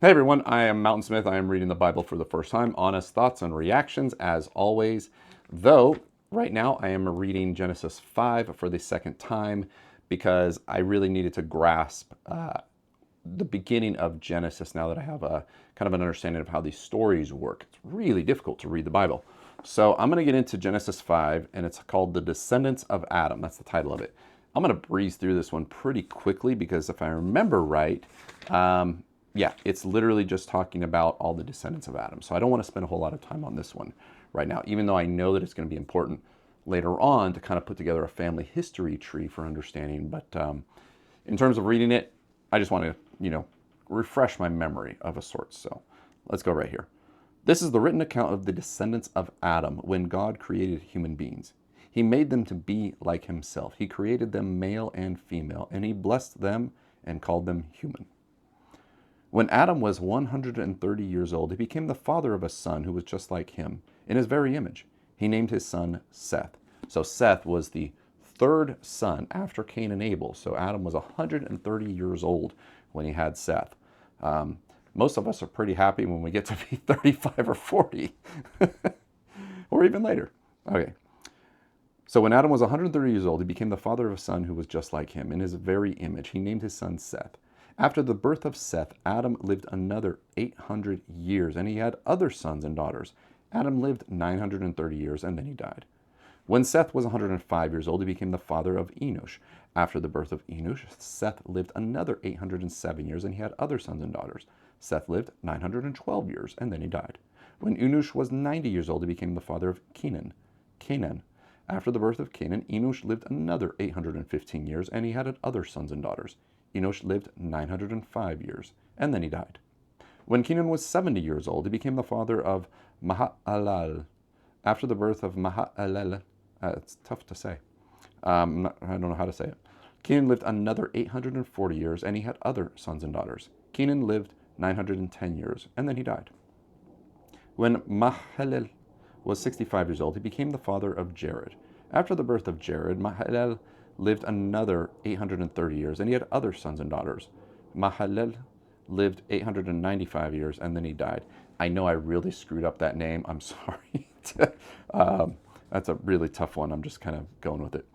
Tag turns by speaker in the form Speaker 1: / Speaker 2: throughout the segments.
Speaker 1: Hey everyone, I am Mountain Smith. I am reading the Bible for the first time. Honest thoughts and reactions as always. Though, right now I am reading Genesis 5 for the second time because I really needed to grasp the beginning of Genesis now that I have a kind of an understanding of how these stories work. It's really difficult to read the Bible. So I'm going to get into Genesis 5 and it's called The Descendants of Adam. That's the title of it. I'm going to breeze through this one pretty quickly because if I remember right, yeah, it's literally just talking about all the descendants of Adam. So I don't want to spend a whole lot of time on this one right now, even though I know that it's going to be important later on to kind of put together a family history tree for understanding. But in terms of reading it, I just want to, refresh my memory of a sort. So let's go right here. This is the written account of the descendants of Adam when God created human beings. He made them to be like himself. He created them male and female, and he blessed them and called them human. When Adam was 130 years old, he became the father of a son who was just like him, in his very image. He named his son Seth. So Seth was the third son after Cain and Abel. So Adam was 130 years old when he had Seth. Most of us are pretty happy when we get to be 35 or 40, or even later. Okay. So when Adam was 130 years old, he became the father of a son who was just like him, in his very image. He named his son Seth. After the birth of Seth, Adam lived another 800 years, and he had other sons and daughters. Adam lived 930 years, and then he died. When Seth was 105 years old, he became the father of Enosh. After the birth of Enosh, Seth lived another 807 years, and he had other sons and daughters. Seth lived 912 years, and then he died. When Enosh was 90 years old, he became the father of Canaan. After the birth of Canaan, Enosh lived another 815 years, and he had other sons and daughters. Enosh lived 905 years, and then he died. When Canaan was 70 years old, he became the father of Mahalalel. After the birth of Mahalalel, it's tough to say. I don't know how to say it. Canaan lived another 840 years, and he had other sons and daughters. Canaan lived 910 years, and then he died. When Mahalalel was 65 years old, he became the father of Jared. After the birth of Jared, Mahalalel lived another 830 years, and he had other sons and daughters. Mahalalel lived 895 years, and then he died. I know I really screwed up that name. I'm sorry. That's a really tough one. I'm just kind of going with it.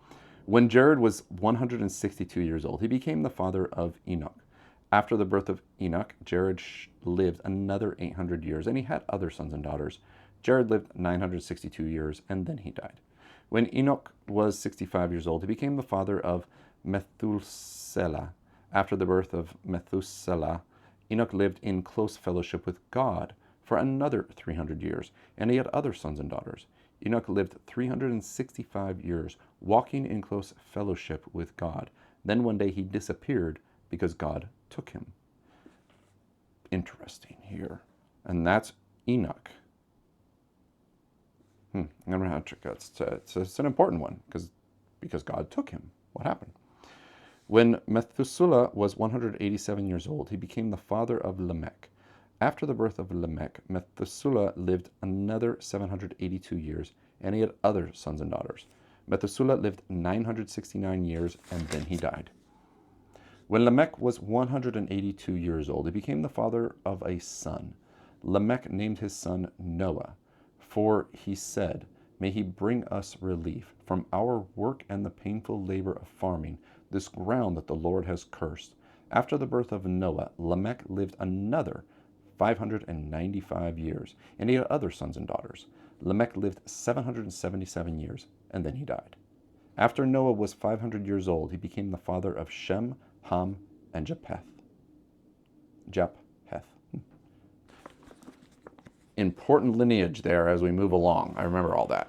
Speaker 1: When Jared was 162 years old, he became the father of Enoch. After the birth of Enoch, Jared lived another 800 years, and he had other sons and daughters. Jared lived 962 years, and then he died. When Enoch was 65 years old, he became the father of Methuselah. After the birth of Methuselah, Enoch lived in close fellowship with God for another 300 years, and he had other sons and daughters. Enoch lived 365 years, walking in close fellowship with God. Then one day he disappeared because God took him. Interesting here. And that's Enoch. I'm going to have to check out. It's an important one because God took him. What happened? When Methuselah was 187 years old, he became the father of Lamech. After the birth of Lamech, Methuselah lived another 782 years, and he had other sons and daughters. Methuselah lived 969 years, and then he died. When Lamech was 182 years old, he became the father of a son. Lamech named his son Noah, for he said, "May he bring us relief from our work and the painful labor of farming, this ground that the Lord has cursed." After the birth of Noah, Lamech lived another 595 years, and he had other sons and daughters. Lamech lived 777 years, and then he died. After Noah was 500 years old, he became the father of Shem, Ham, and Japheth. Important lineage there as we move along. I remember all that.